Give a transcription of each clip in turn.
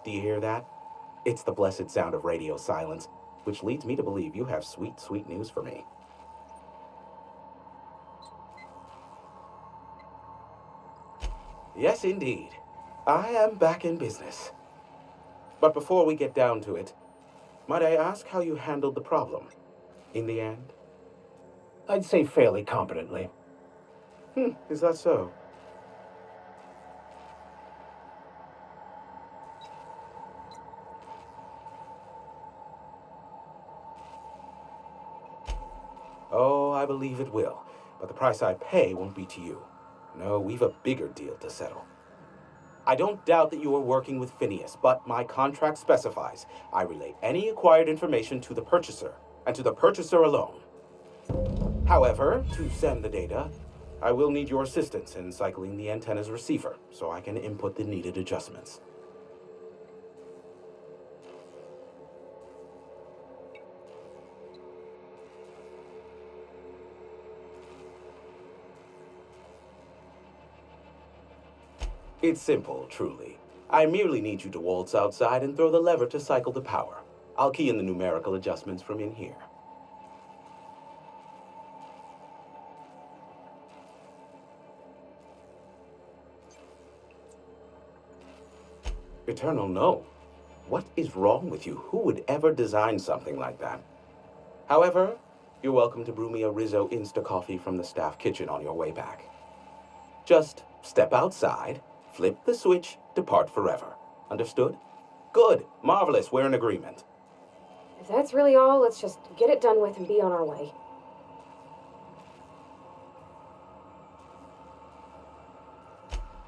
Do you hear that? It's the blessed sound of radio silence, which leads me to believe you have sweet, sweet news for me. Yes, indeed. I am back in business. But before we get down to it, might I ask how you handled the problem in the end? I'd say fairly competently. Is that so? Oh, I believe it will. But the price I pay won't be to you. No, we've a bigger deal to settle. I don't doubt that you are working with Phineas, but my contract specifies I relay any acquired information to the purchaser, and to the purchaser alone. However, to send the data, I will need your assistance in cycling the antenna's receiver, so I can input the needed adjustments. It's simple, truly. I merely need you to waltz outside and throw the lever to cycle the power. I'll key in the numerical adjustments from in here. Eternal no. What is wrong with you? Who would ever design something like that? However, you're welcome to brew me a Rizzo Insta coffee from the staff kitchen on your way back. Just step outside, flip the switch, depart forever. Understood? Good. Marvelous. We're in agreement. If that's really all, let's just get it done with and be on our way.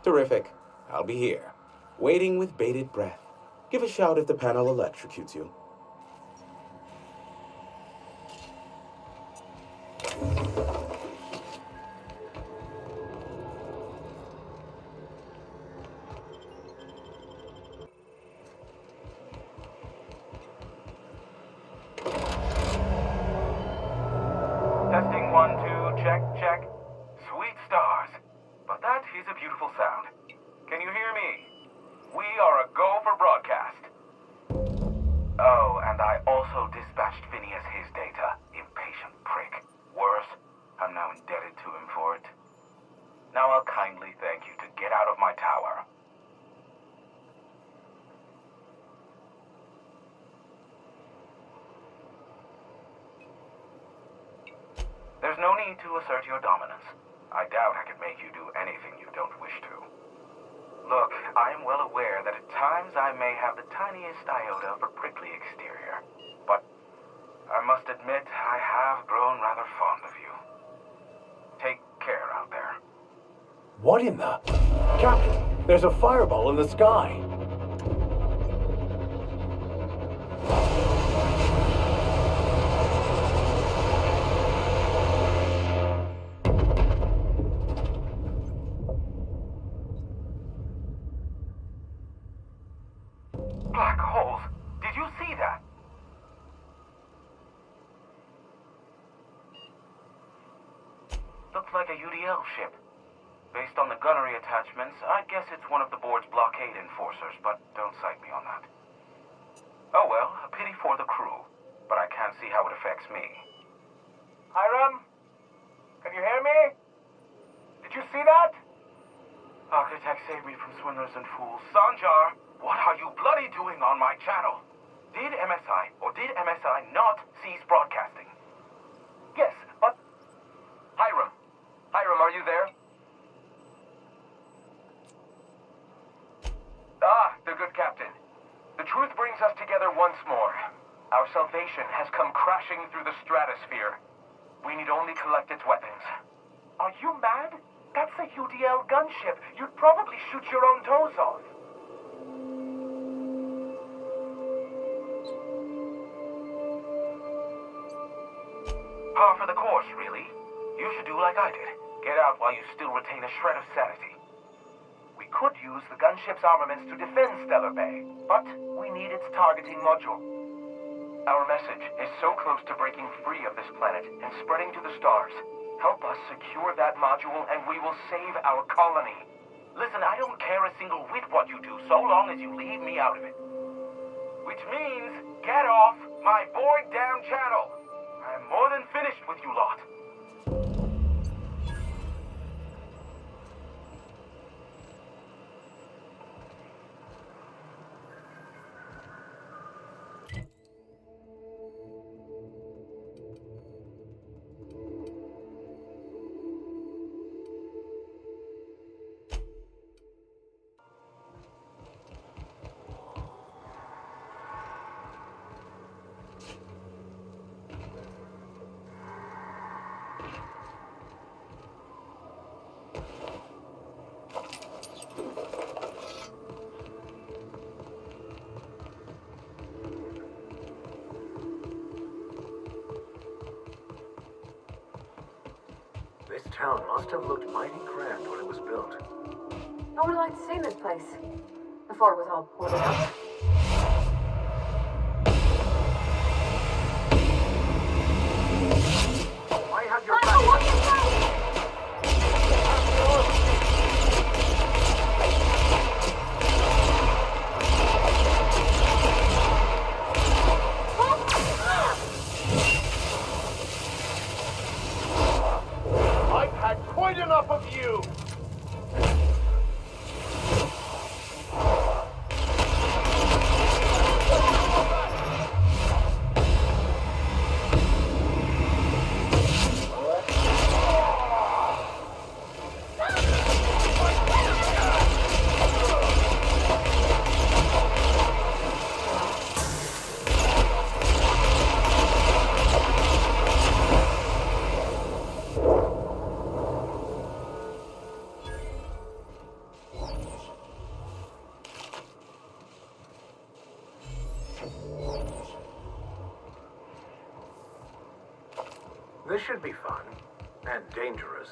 Terrific. I'll be here, waiting with bated breath. Give a shout if the panel electrocutes you. Testing 1, 2, check, check. Sweet stars. But that is a beautiful sound. Can you hear me? We are a go for broadcast. Oh, and I also dispatched Phineas his data. Impatient prick. Worse, I'm now indebted to him for it. Now I'll kindly thank you to get out of my tower. There's no need to assert your dominance. I doubt I could make you do anything you don't wish to. Look, I am well aware that at times I may have the tiniest iota of a prickly exterior, but I must admit I have grown rather fond of you. Take care out there. What in the... Captain, there's a fireball in the sky. Black holes. Did you see that? Looks like a UDL ship. Based on the gunnery attachments, I guess it's one of the board's blockade enforcers, but don't cite me on that. Oh well, a pity for the crew, but I can't see how it affects me. Hiram? Can you hear me? Did you see that? Architect saved me from swindlers and fools. Sanjar, what are you bloody doing on my channel? Did MSI or did MSI not cease broadcasting? Yes, but... Hiram, are you there? Ah, the good captain. The truth brings us together once more. Our salvation has come crashing through the stratosphere. We need only collect its weapons. Are you mad? That's a UDL gunship. You'd probably shoot your own toes off. Par for the course, really. You should do like I did. Get out while you still retain a shred of sanity. We could use the gunship's armaments to defend Stellar Bay, but we need its targeting module. Our message is so close to breaking free of this planet and spreading to the stars. Help us secure that module and we will save our colony. Listen, I don't care a single whit what you do, so long as you leave me out of it. Which means get off my board down channel. I am more than finished with you lot. This town must have looked mighty grand when it was built. I would like to see this place before it was all boarded up. Why have your back? I've had quite enough of you! This should be fun. And dangerous.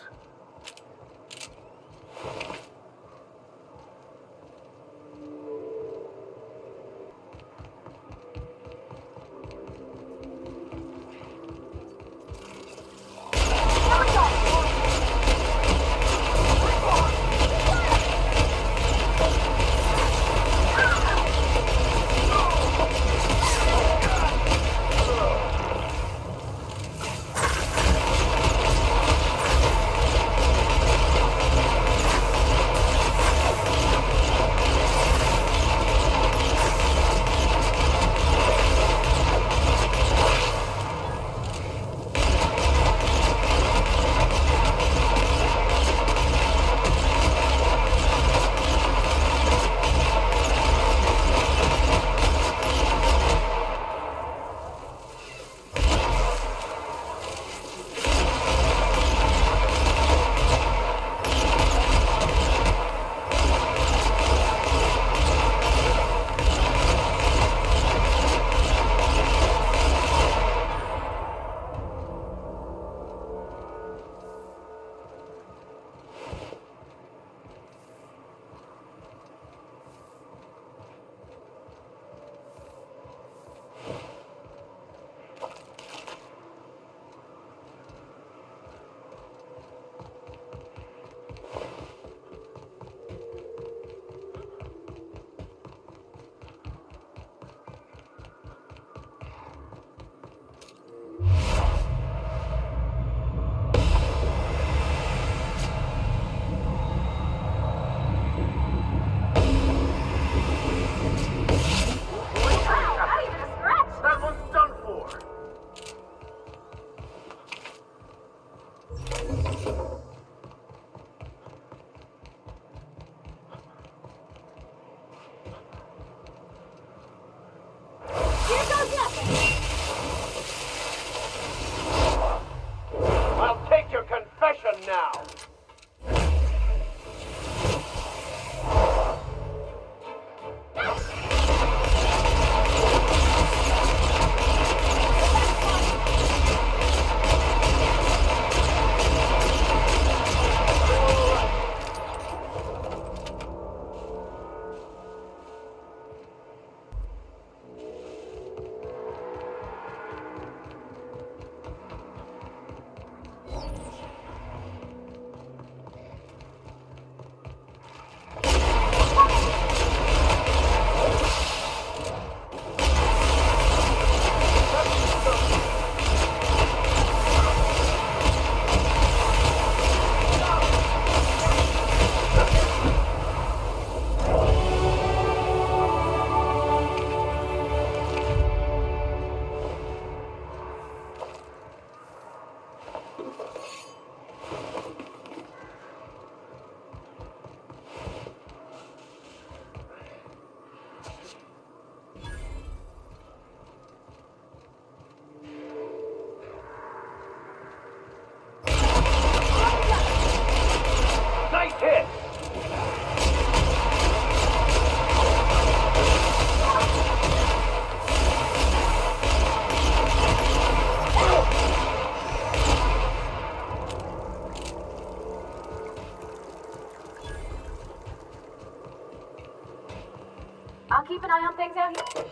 keep an eye on things out here?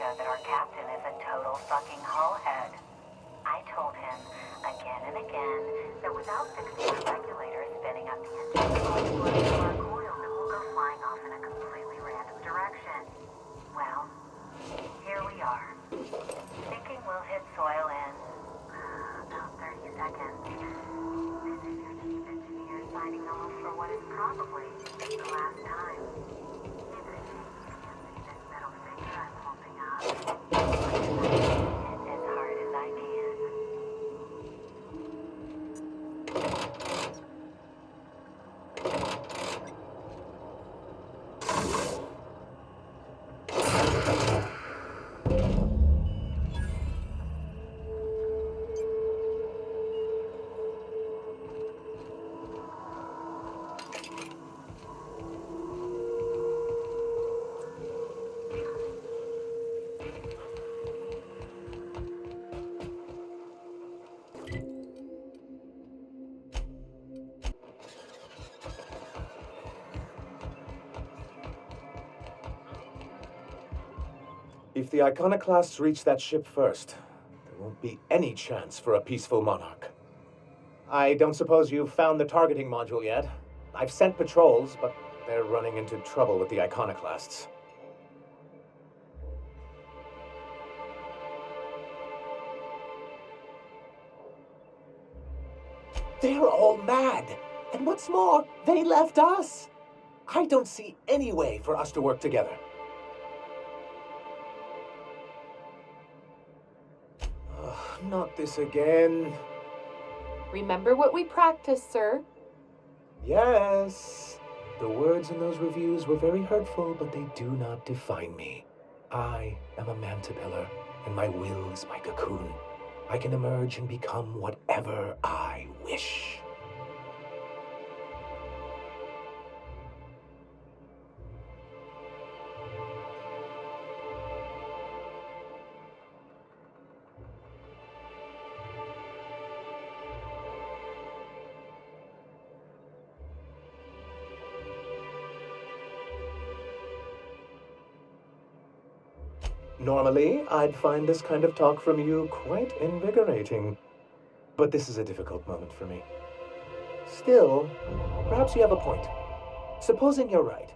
That our captain is a total fucking hullhead. I told him again and again that without fixing the regulators spinning up the engine, all the blood to our coil, then we'll go flying off in a completely random direction. Well, here we are. Thinking we'll hit soil in about 30 seconds. This is your chief engineer signing off for what is probably the last time. It's a shame you can't see this middle finger I'm holding up. As hard as I can. If the iconoclasts reach that ship first, there won't be any chance for a peaceful monarch. I don't suppose you've found the targeting module yet? I've sent patrols, but they're running into trouble with the iconoclasts. They're all mad! And what's more, they left us! I don't see any way for us to work together. Not this again. Remember what we practiced, sir? Yes. The words in those reviews were very hurtful, but they do not define me. I am a mantipillar, and my will is my cocoon. I can emerge and become whatever I wish. Normally, I'd find this kind of talk from you quite invigorating. But this is a difficult moment for me. Still, perhaps you have a point. Supposing you're right,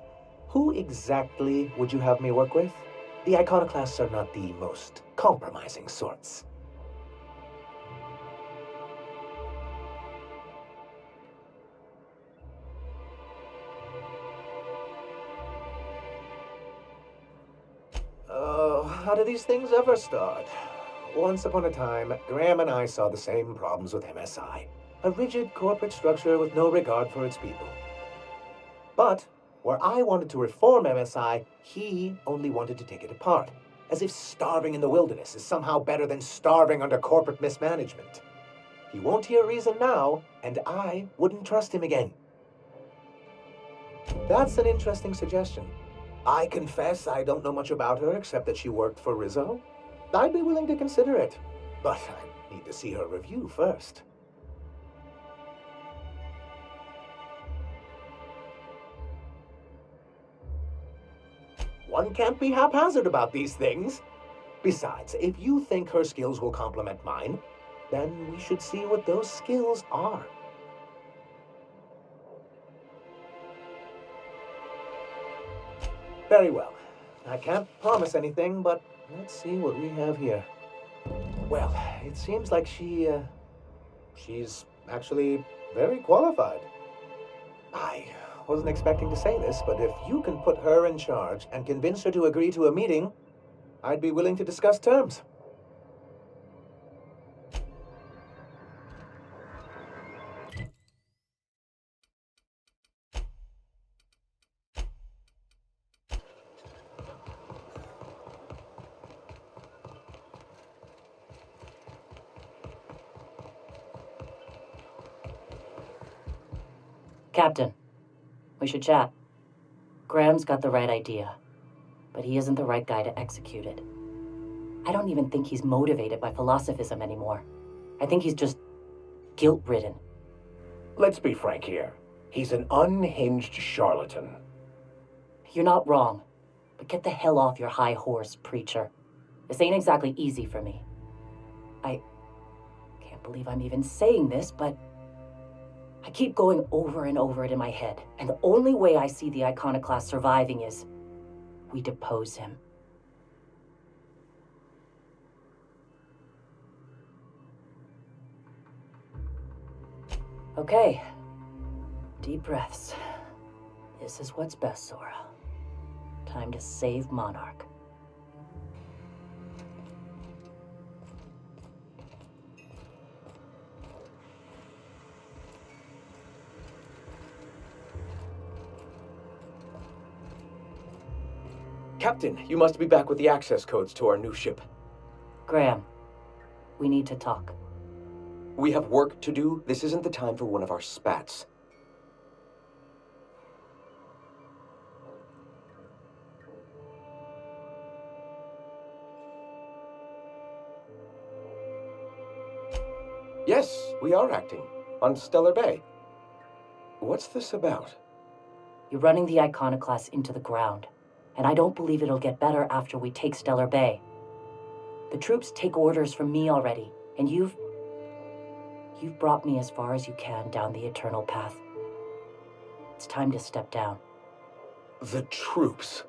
who exactly would you have me work with? The iconoclasts are not the most compromising sorts. How do these things ever start? Once upon a time, Graham and I saw the same problems with MSI. A rigid corporate structure with no regard for its people. But where I wanted to reform MSI, he only wanted to take it apart. As if starving in the wilderness is somehow better than starving under corporate mismanagement. He won't hear reason now, and I wouldn't trust him again. That's an interesting suggestion. I confess I don't know much about her except that she worked for Rizzo. I'd be willing to consider it, but I need to see her review first. One can't be haphazard about these things. Besides, if you think her skills will complement mine, then we should see what those skills are. Very well. I can't promise anything, but let's see what we have here. Well, it seems like she's actually very qualified. I wasn't expecting to say this, but if you can put her in charge and convince her to agree to a meeting, I'd be willing to discuss terms. Captain, we should chat. Graham's got the right idea, but he isn't the right guy to execute it. I don't even think he's motivated by philosophism anymore. I think he's just guilt-ridden. Let's be frank here. He's an unhinged charlatan. You're not wrong, but get the hell off your high horse, preacher. This ain't exactly easy for me. I can't believe I'm even saying this, but I keep going over and over it in my head, and the only way I see the iconoclast surviving is we depose him. Okay. Deep breaths. This is what's best, Sora. Time to save Monarch. Captain, you must be back with the access codes to our new ship. Graham, we need to talk. We have work to do. This isn't the time for one of our spats. Yes, we are acting. On Stellar Bay. What's this about? You're running the iconoclast into the ground, and I don't believe it'll get better after we take Stellar Bay. The troops take orders from me already, and you've brought me as far as you can down the eternal path. It's time to step down. The troops.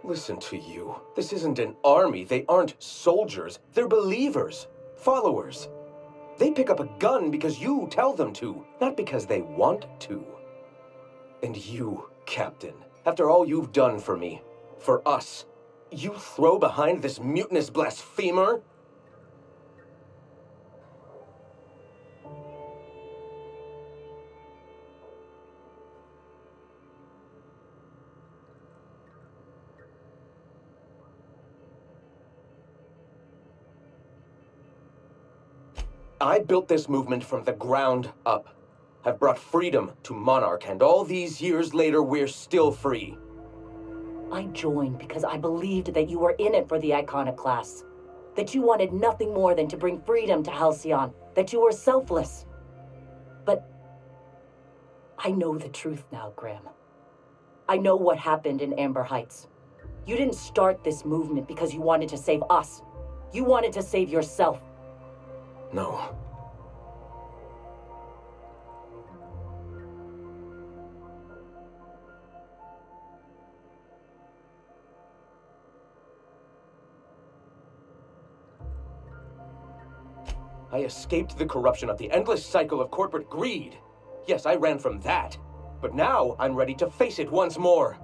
Listen to you. This isn't an army. They aren't soldiers. They're believers. Followers. They pick up a gun because you tell them to, not because they want to. And you, Captain, after all you've done for me, for us, you throw behind this mutinous blasphemer? I built this movement from the ground up. I've brought freedom to Monarch, and all these years later, we're still free. I joined because I believed that you were in it for the iconoclasts. That you wanted nothing more than to bring freedom to Halcyon. That you were selfless. But I know the truth now, Graham. I know what happened in Amber Heights. You didn't start this movement because you wanted to save us. You wanted to save yourself. No. I escaped the corruption of the endless cycle of corporate greed. Yes, I ran from that. But now I'm ready to face it once more.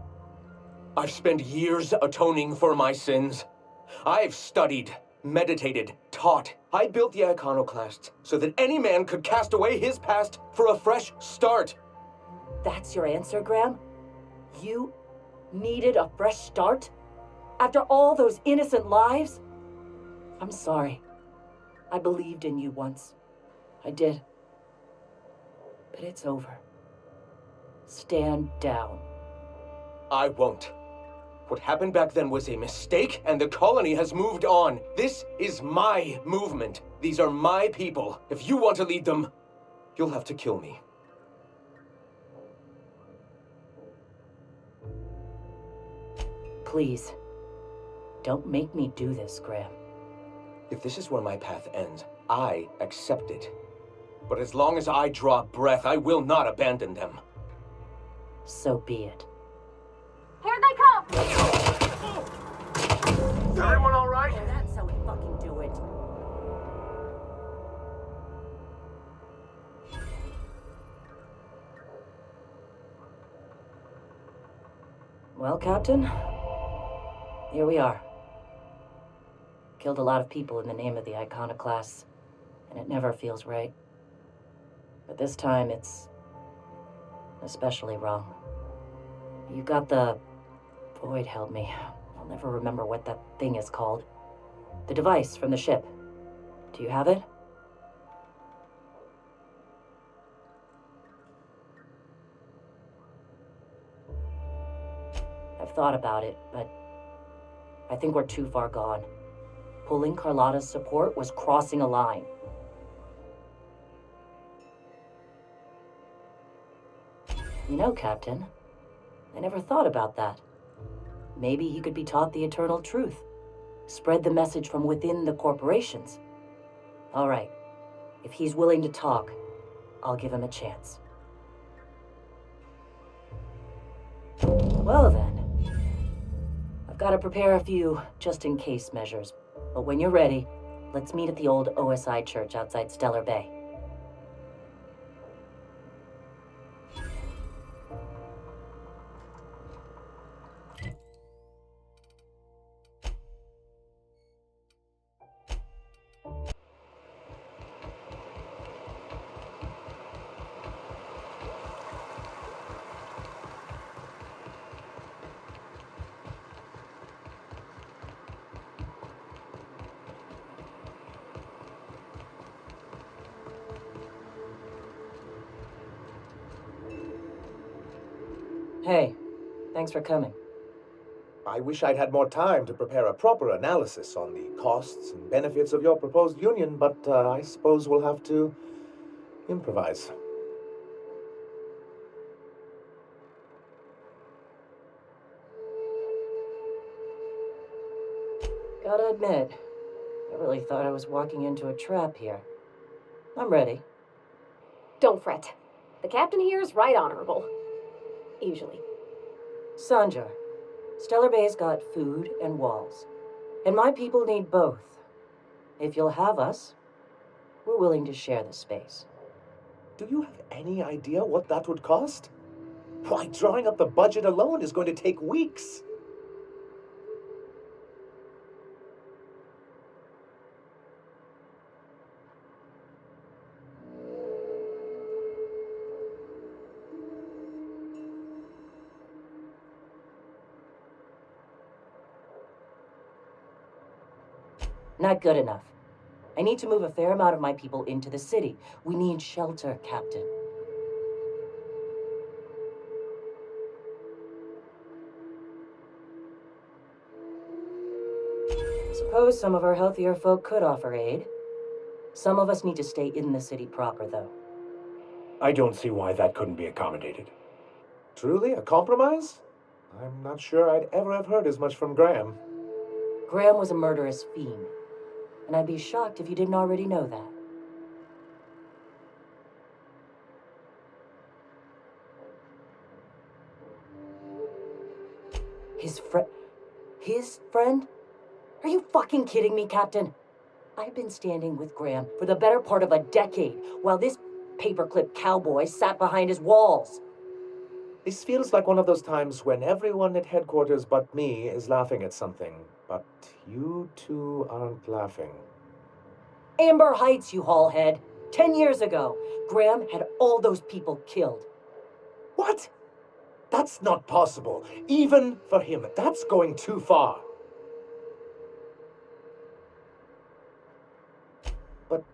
I've spent years atoning for my sins. I've studied, meditated, taught. I built the iconoclasts so that any man could cast away his past for a fresh start. That's your answer, Graham? You needed a fresh start? After all those innocent lives? I'm sorry. I believed in you once. I did. But it's over. Stand down. I won't. What happened back then was a mistake, and the colony has moved on. This is my movement. These are my people. If you want to lead them, you'll have to kill me. Please, don't make me do this, Graham. If this is where my path ends, I accept it. But as long as I draw breath, I will not abandon them. So be it. Here they come! Is everyone all right? Yeah, that's how we fucking do it. Well, Captain, here we are. Killed a lot of people in the name of the iconoclasts, and it never feels right. But this time, it's especially wrong. You got the... Void held me. I'll never remember what that thing is called. The device from the ship. Do you have it? I've thought about it, but I think we're too far gone. Pulling Carlotta's support was crossing a line. You know, Captain, I never thought about that. Maybe he could be taught the eternal truth. Spread the message from within the corporations. All right, if he's willing to talk, I'll give him a chance. Well then, I've got to prepare a few just-in-case measures. But when you're ready, let's meet at the old OSI church outside Stellar Bay. Hey, thanks for coming. I wish I'd had more time to prepare a proper analysis on the costs and benefits of your proposed union, but I suppose we'll have to improvise. Gotta admit, I really thought I was walking into a trap here. I'm ready. Don't fret. The captain here is right honorable. Usually. Sanjar, Stellar Bay's got food and walls. And my people need both. If you'll have us, we're willing to share the space. Do you have any idea what that would cost? Why, drawing up the budget alone is going to take weeks. Not good enough. I need to move a fair amount of my people into the city. We need shelter, Captain. Suppose some of our healthier folk could offer aid. Some of us need to stay in the city proper, though. I don't see why that couldn't be accommodated. Truly, a compromise? I'm not sure I'd ever have heard as much from Graham. Graham was a murderous fiend, and I'd be shocked if you didn't already know that. His friend? Are you fucking kidding me, Captain? I've been standing with Graham for the better part of a decade, while this paperclip cowboy sat behind his walls. This feels like one of those times when everyone at headquarters but me is laughing at something, but you two aren't laughing. Amber Heights, you haulhead. 10 years ago, Graham had all those people killed. What? That's not possible. Even for him, that's going too far. But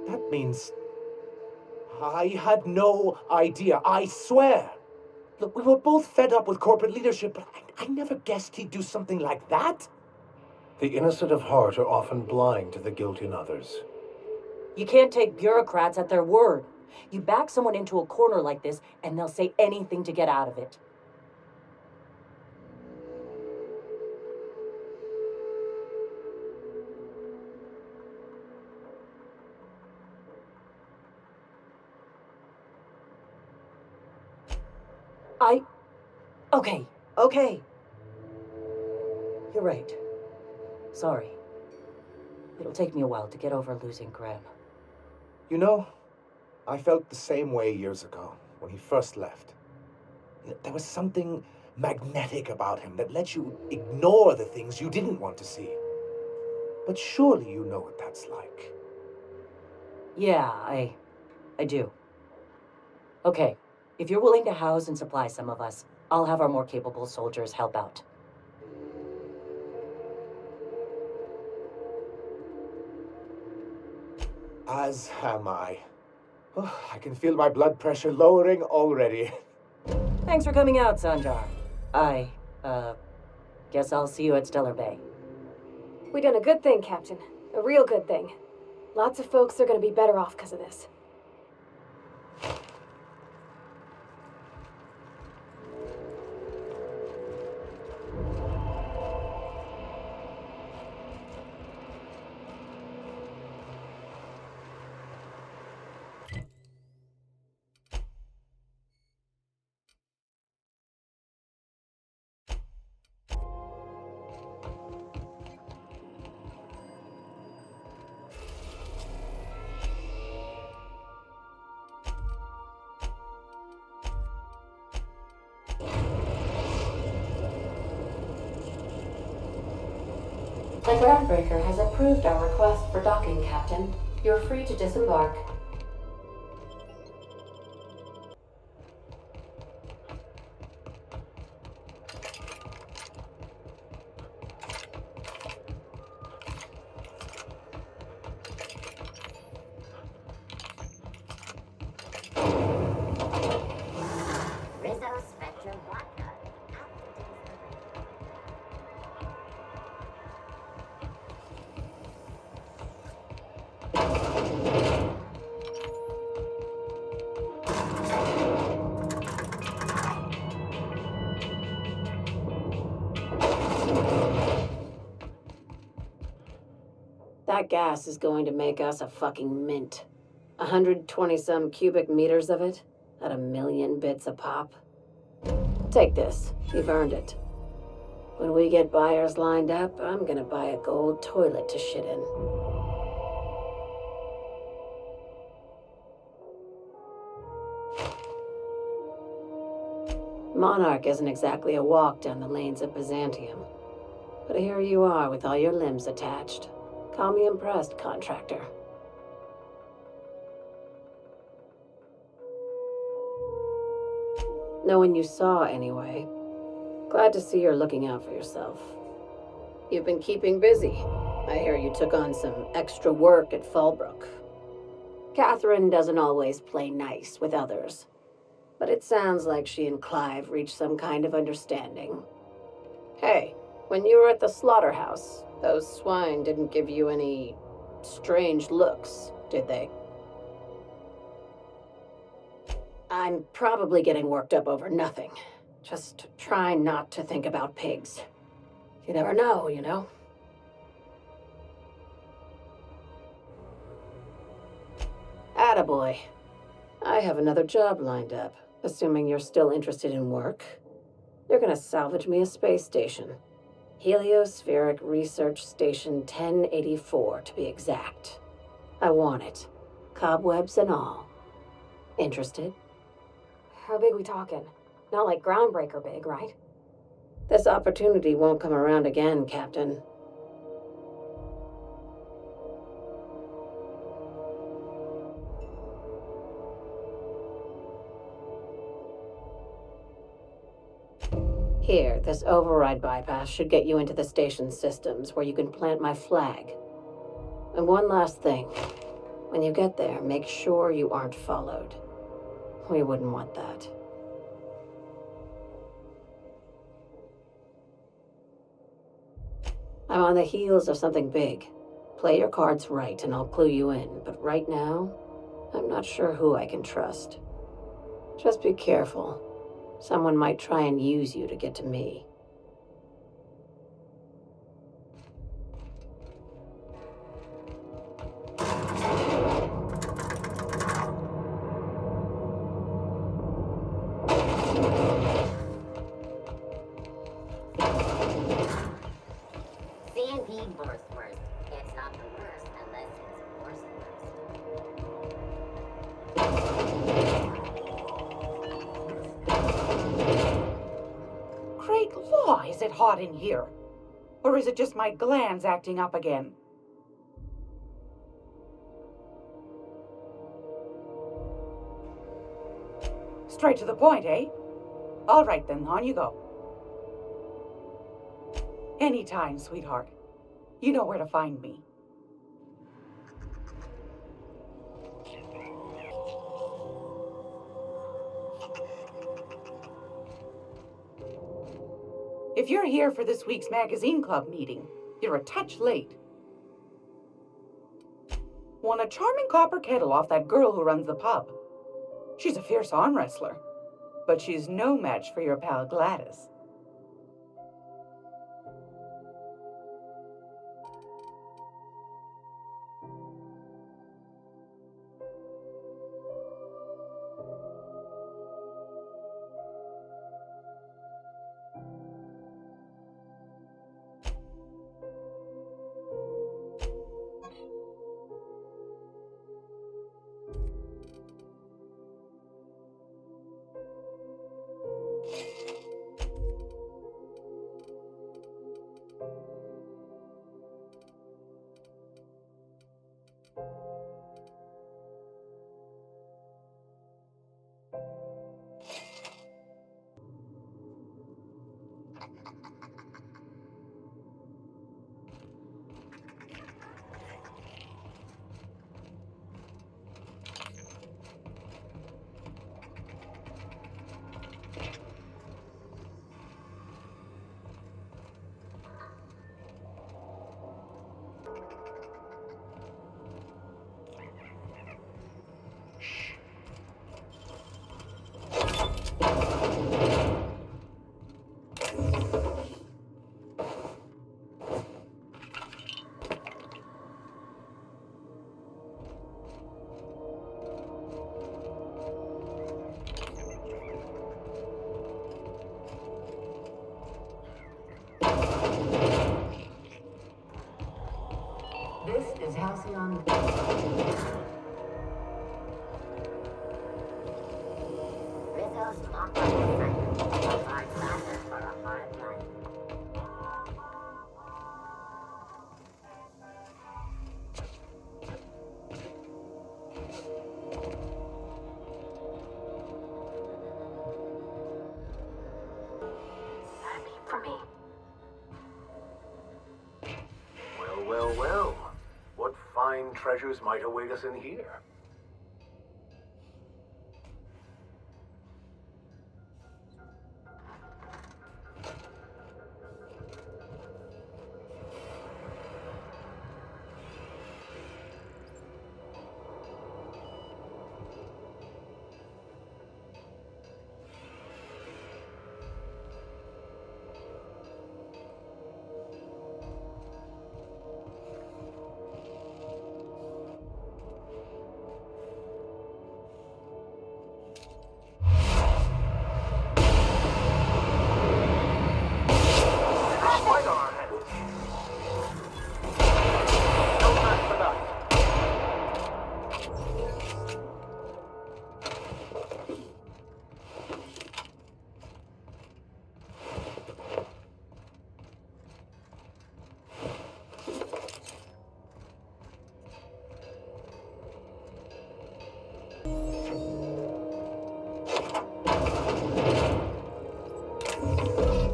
that means I had no idea, I swear. Look, we were both fed up with corporate leadership, but I never guessed he'd do something like that. The innocent of heart are often blind to the guilt in others. You can't take bureaucrats at their word. You back someone into a corner like this, and they'll say anything to get out of it. Okay. You're right. Sorry. It'll take me a while to get over losing Graham. You know, I felt the same way years ago, when he first left. There was something magnetic about him that let you ignore the things you didn't want to see. But surely you know what that's like. Yeah, I do. Okay, if you're willing to house and supply some of us, I'll have our more capable soldiers help out. As am I. Oh, I can feel my blood pressure lowering already. Thanks for coming out, Sanjar. I Guess I'll see you at Stellar Bay. We done a good thing, Captain. A real good thing. Lots of folks are gonna be better off because of this. The groundbreaker has approved our request for docking, Captain. You're free to disembark. That gas is going to make us a fucking mint. 120-some cubic meters of it, at 1,000,000 bits a pop. Take this. You've earned it. When we get buyers lined up, I'm gonna buy a gold toilet to shit in. Monarch isn't exactly a walk down the lanes of Byzantium. But here you are with all your limbs attached. Call me impressed, contractor. No one you saw, anyway. Glad to see you're looking out for yourself. You've been keeping busy. I hear you took on some extra work at Fallbrook. Catherine doesn't always play nice with others, but it sounds like she and Clive reached some kind of understanding. Hey, when you were at the slaughterhouse, those swine didn't give you any strange looks, did they? I'm probably getting worked up over nothing. Just try not to think about pigs. You never know, you know? Attaboy. I have another job lined up, assuming you're still interested in work. They're gonna salvage me a space station. Heliospheric Research Station 1084, to be exact. I want it. Cobwebs and all. Interested? How big we talking? Not like groundbreaker big, right? This opportunity won't come around again, Captain. Here, this override bypass should get you into the station systems where you can plant my flag. And one last thing. When you get there, make sure you aren't followed. We wouldn't want that. I'm on the heels of something big. Play your cards right and I'll clue you in, but right now, I'm not sure who I can trust. Just be careful. Someone might try and use you to get to me. It's not the worst unless it's worse and worse. Great law, is it hot in here? Or is it just my glands acting up again? Straight to the point, eh? All right then, on you go. Anytime, sweetheart. You know where to find me. If you're here for this week's magazine club meeting, you're a touch late. Won a charming copper kettle off that girl who runs the pub. She's a fierce arm wrestler, but she's no match for your pal Gladys. This is Halcyon. For me. Well, well, well. What fine treasures might await us in here?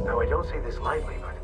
Now, I don't say this lightly, but